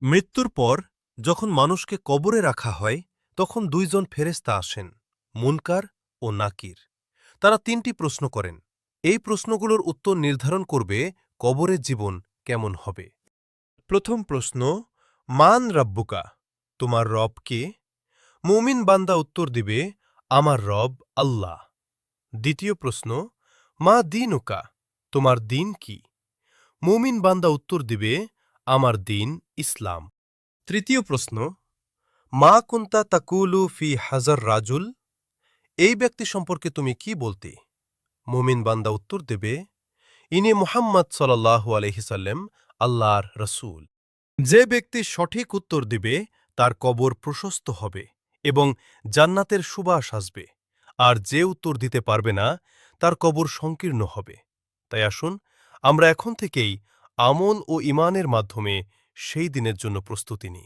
মৃত্যুর পর যখন মানুষকে কবরে রাখা হয় তখন দুইজন ফেরেশতা আসেন, মুনকার ও নাকির। তারা তিনটি প্রশ্ন করেন। এই প্রশ্নগুলোর উত্তর নির্ধারণ করবে কবরের জীবন কেমন হবে। প্রথম প্রশ্ন, মান রাব্বুকা, তোমার রব কে? মুমিন বান্দা উত্তর দিবে, আমার রব আল্লাহ। দ্বিতীয় প্রশ্ন, মা দীনুকা, তোমার দিন কি? মুমিন বান্দা উত্তর দিবে, আমার দিন ইসলাম। তৃতীয় প্রশ্ন, মা কুন্তা তাকুলু ফি হাজার রাজুল, এই ব্যক্তি সম্পর্কে তুমি কি বলতে? মুমিন বান্দা উত্তর দেবে, ইনি মুহাম্মদ সাল্লাল্লাহু আলাইহি সাল্লাম, আল্লাহর রসুল। যে ব্যক্তি সঠিক উত্তর দিবে তার কবর প্রশস্ত হবে এবং জান্নাতের সুবাস আসবে, আর যে উত্তর দিতে পারবে না তার কবর সংকীর্ণ হবে। তাই আসুন আমরা এখন থেকেই আমল ও ঈমানের মাধ্যমে সেই দিনের জন্য প্রস্তুতি নিই।